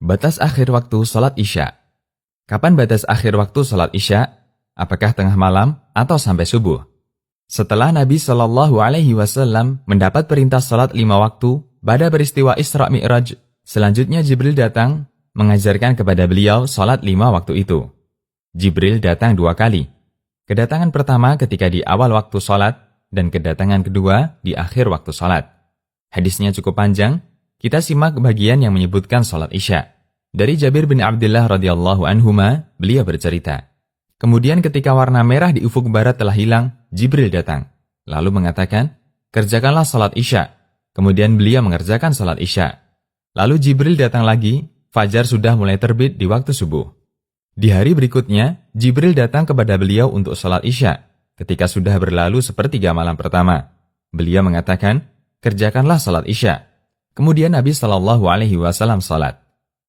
Batas akhir waktu sholat Isya. Kapan batas akhir waktu sholat Isya? Apakah tengah malam atau sampai subuh? Setelah Nabi Shallallahu Alaihi Wasallam mendapat perintah sholat 5 waktu pada peristiwa Isra Mi'raj, selanjutnya Jibril datang mengajarkan kepada beliau sholat 5 waktu itu. Jibril datang 2 kali. Kedatangan pertama ketika di awal waktu sholat dan kedatangan kedua di akhir waktu sholat. Hadisnya cukup panjang, kita simak bagian yang menyebutkan sholat Isya. Dari Jabir bin Abdullah radhiyallahu anhuma, beliau bercerita. Kemudian ketika warna merah di ufuk barat telah hilang, Jibril datang. Lalu mengatakan, kerjakanlah sholat Isya. Kemudian beliau mengerjakan sholat Isya. Lalu Jibril datang lagi, fajar sudah mulai terbit di waktu subuh. Di hari berikutnya, Jibril datang kepada beliau untuk sholat Isya. Ketika sudah berlalu sepertiga malam pertama, beliau mengatakan, kerjakanlah sholat Isya. Kemudian Nabi Shallallahu Alaihi Wasallam sholat.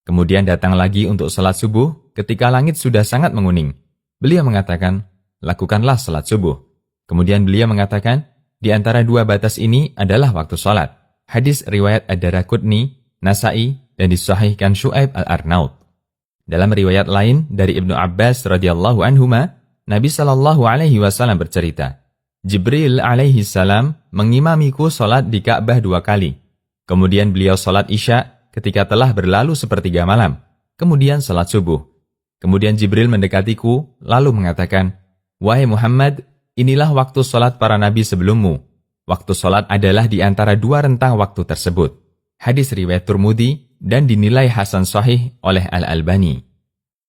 Kemudian datang lagi untuk sholat subuh ketika langit sudah sangat menguning. Beliau mengatakan, lakukanlah sholat subuh. Kemudian beliau mengatakan, di antara 2 batas ini adalah waktu sholat. Hadis riwayat Ad-Daraqutni, Nasa'i, dan disahihkan Syu'aib al-Arnaud. Dalam riwayat lain dari Ibnu Abbas radhiyallahu anhuma, Nabi Shallallahu Alaihi Wasallam bercerita, Jibril alaihi salam mengimamiku sholat di Ka'bah 2 kali. Kemudian beliau sholat Isya ketika telah berlalu sepertiga malam. Kemudian sholat subuh. Kemudian Jibril mendekatiku lalu mengatakan, wahai Muhammad, inilah waktu sholat para nabi sebelummu. Waktu sholat adalah di antara 2 rentang waktu tersebut. Hadis riwayat Tirmidzi dan dinilai hasan sahih oleh Al-Albani.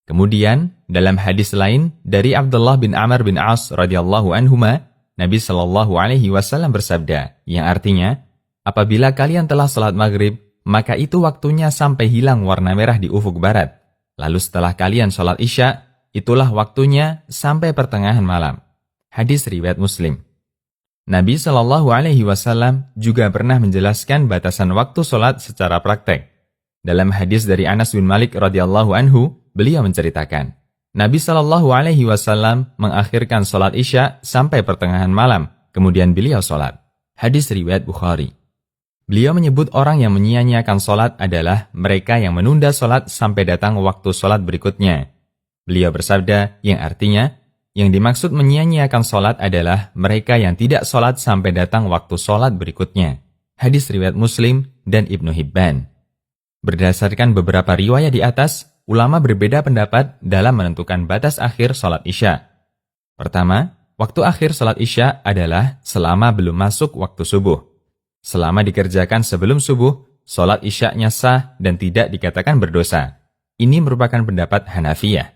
Kemudian, dalam hadis lain dari Abdullah bin Amr bin As radhiyallahu anhuma, Nabi Shallallahu Alaihi Wasallam bersabda, yang artinya, apabila kalian telah sholat maghrib, maka itu waktunya sampai hilang warna merah di ufuk barat. Lalu setelah kalian sholat Isya, itulah waktunya sampai pertengahan malam. Hadis riwayat Muslim. Nabi Shallallahu Alaihi Wasallam juga pernah menjelaskan batasan waktu sholat secara praktek. Dalam hadis dari Anas bin Malik radhiyallahu anhu, beliau menceritakan, Nabi Shallallahu Alaihi Wasallam mengakhirkan sholat Isya sampai pertengahan malam, kemudian beliau sholat. Hadis riwayat Bukhari. Beliau menyebut orang yang menyia-nyiakan sholat adalah mereka yang menunda sholat sampai datang waktu sholat berikutnya. Beliau bersabda, yang artinya, yang dimaksud menyia-nyiakan sholat adalah mereka yang tidak sholat sampai datang waktu sholat berikutnya. Hadis riwayat Muslim dan Ibnu Hibban. Berdasarkan beberapa riwayat di atas, ulama berbeda pendapat dalam menentukan batas akhir sholat Isya. Pertama, waktu akhir sholat Isya adalah selama belum masuk waktu subuh. Selama dikerjakan sebelum subuh, sholat Isya-nya sah dan tidak dikatakan berdosa. Ini merupakan pendapat Hanafiyah.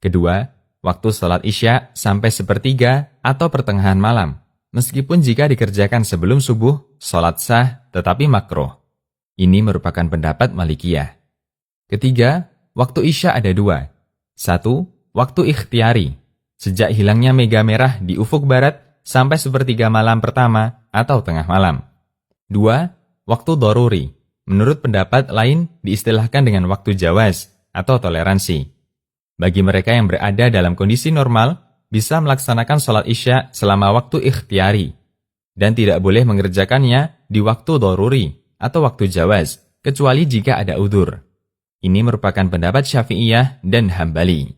Kedua, waktu sholat Isya sampai sepertiga atau pertengahan malam. Meskipun jika dikerjakan sebelum subuh, sholat sah tetapi makruh. Ini merupakan pendapat Malikiyah. Ketiga, waktu Isya ada 2. 1. Waktu ikhtiari. Sejak hilangnya mega merah di ufuk barat sampai sepertiga malam pertama atau tengah malam. 2. Waktu daruri. Menurut pendapat lain diistilahkan dengan waktu jawaz atau toleransi. Bagi mereka yang berada dalam kondisi normal, bisa melaksanakan sholat Isya selama waktu ikhtiari. Dan tidak boleh mengerjakannya di waktu daruri atau waktu jawaz, kecuali jika ada udzur. Ini merupakan pendapat Syafi'iyah dan Hambali.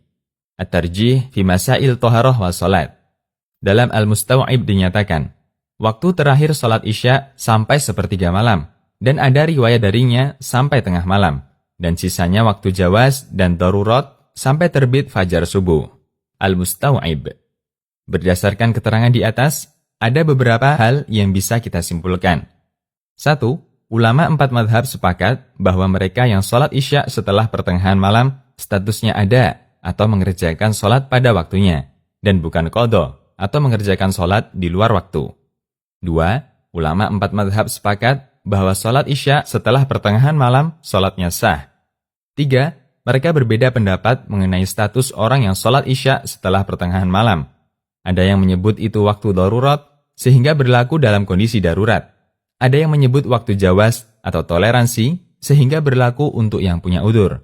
At-Tarjih fi Masail Thaharah wa Salat. Dalam Al-Mustaw'ib dinyatakan, waktu terakhir sholat Isya sampai sepertiga malam, dan ada riwayat darinya sampai tengah malam, dan sisanya waktu jawaz dan darurat sampai terbit fajar subuh. Al-Mustaw'ib. Berdasarkan keterangan di atas, ada beberapa hal yang bisa kita simpulkan. 1. Ulama 4 madhab sepakat bahwa mereka yang sholat Isya setelah pertengahan malam statusnya ada atau mengerjakan sholat pada waktunya, dan bukan qadha atau mengerjakan sholat di luar waktu. 2. Ulama 4 madhab sepakat bahwa sholat Isya setelah pertengahan malam sholatnya sah. 3. Mereka berbeda pendapat mengenai status orang yang sholat Isya setelah pertengahan malam. Ada yang menyebut itu waktu darurat sehingga berlaku dalam kondisi darurat. Ada yang menyebut waktu jawaz atau toleransi sehingga berlaku untuk yang punya udzur.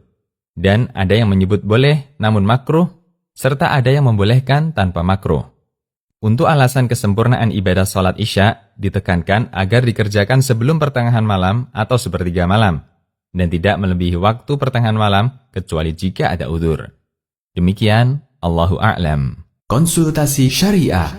Dan ada yang menyebut boleh namun makruh, serta ada yang membolehkan tanpa makruh. Untuk alasan kesempurnaan ibadah sholat Isya, ditekankan agar dikerjakan sebelum pertengahan malam atau sepertiga malam. dan tidak melebihi waktu pertengahan malam kecuali jika ada uzur. Demikian, Allahu a'lam. Konsultasi Syariah.